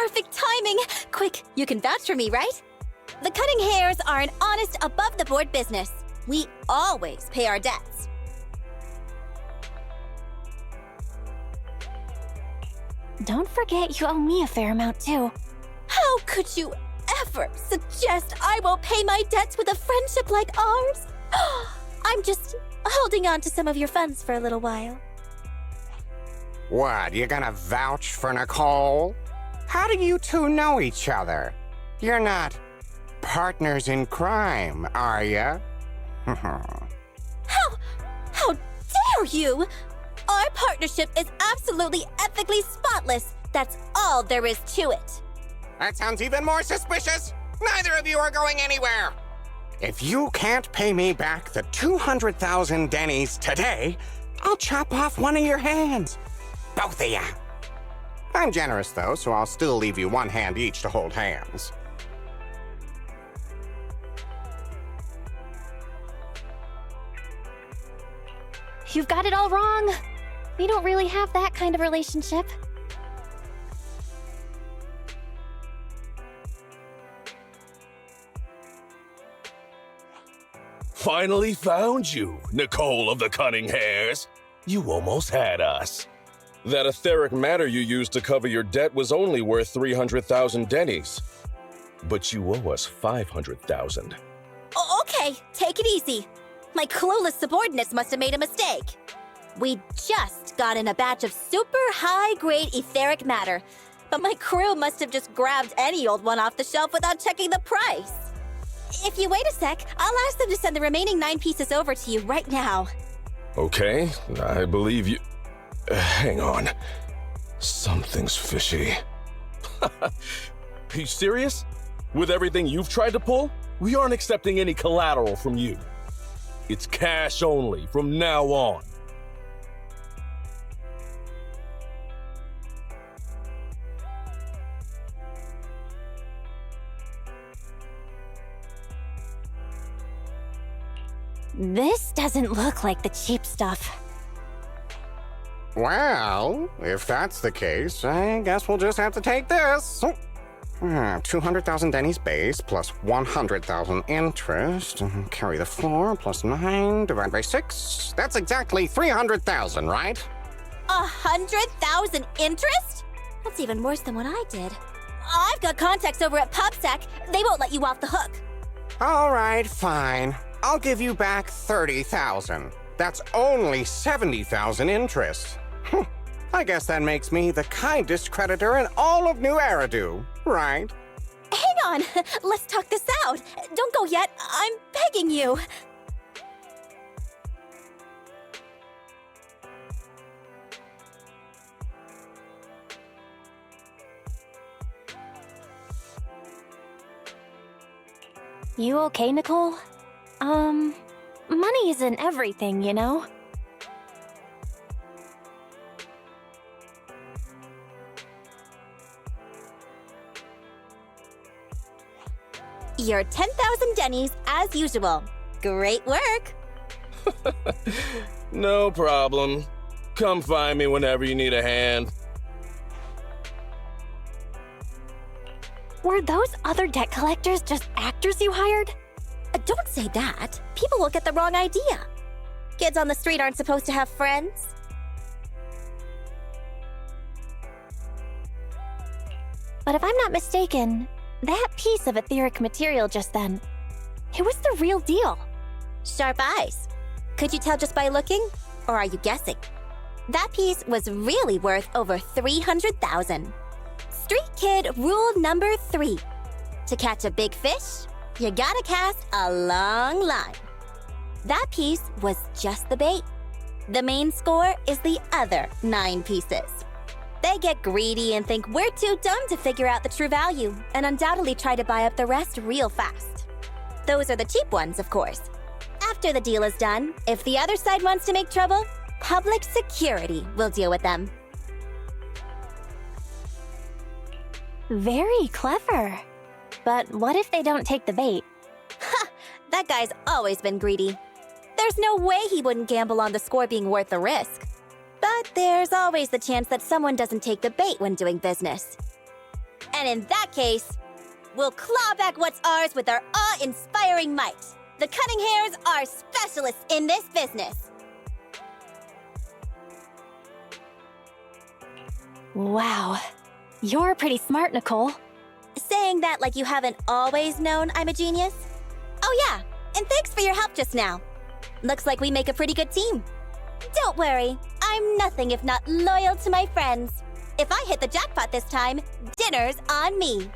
perfect timing! Quick, you can vouch for me, right? The cutting hairs are an honest, above-the-board business. We always pay our debts. Don't forget you owe me a fair amount, too. How could you ever suggest I will pay my debts with a friendship like ours? I'm just holding on to some of your funds for a little while. What, you gonna vouch for Nicole? How do you two know each other? You're not partners in crime, are ya? How dare you? Our partnership is absolutely ethically spotless. That's all there is to it. That sounds even more suspicious. Neither of you are going anywhere. If you can't pay me back the 200,000 Denny's today, I'll chop off one of your hands. Both of ya. I'm generous, though, so I'll still leave you one hand each to hold hands. You've got it all wrong. We don't really have that kind of relationship. Finally found you, Nicole of the Cunning Hairs. You almost had us. That etheric matter you used to cover your debt was only worth 300,000 Denny's. But you owe us 500,000. Okay, take it easy. My clueless subordinates must have made a mistake. We just got in a batch of super high-grade etheric matter, but my crew must have just grabbed any old one off the shelf without checking the price. If you wait a sec, I'll ask them to send the remaining 9 pieces over to you right now. Okay, I believe you. Hang on. Something's fishy. Are you serious? With everything you've tried to pull, we aren't accepting any collateral from you. It's cash only from now on. This doesn't look like the cheap stuff. Well, if that's the case, I guess we'll just have to take this. 200,000 Denny's base plus 100,000 interest. Carry the 4 plus 9 divided by 6. That's exactly 300,000, right? 100,000 interest? That's even worse than what I did. I've got contacts over at PubSec. They won't let you off the hook. All right, fine. I'll give you back 30,000. That's only 70,000 interest. I guess that makes me the kindest creditor in all of New Eridu, right? Hang on, let's talk this out. Don't go yet, I'm begging you. You okay, Nicole? Money isn't everything, you know? Your 10,000 Denny's as usual. Great work. No problem. Come find me whenever you need a hand. Were those other debt collectors just actors you hired? Don't say that. People will get the wrong idea. Kids on the street aren't supposed to have friends. But if I'm not mistaken, that piece of etheric material just then, it was the real deal. Sharp eyes. Could you tell just by looking? Or are you guessing? That piece was really worth over 300,000. Street kid rule number 3. To catch a big fish, you gotta cast a long line. That piece was just the bait. The main score is the other 9 pieces. They get greedy and think we're too dumb to figure out the true value, and undoubtedly try to buy up the rest real fast. Those are the cheap ones, of course. After the deal is done, if the other side wants to make trouble, public security will deal with them. Very clever. But what if they don't take the bait? Ha! That guy's always been greedy. There's no way he wouldn't gamble on the score being worth the risk. But there's always the chance that someone doesn't take the bait when doing business. And in that case, we'll claw back what's ours with our awe-inspiring might. The cunning hairs are specialists in this business. Wow. You're pretty smart, Nicole. Saying that like you haven't always known I'm a genius? Oh yeah, and thanks for your help just now. Looks like we make a pretty good team. Don't worry, I'm nothing if not loyal to my friends. If I hit the jackpot this time, dinner's on me.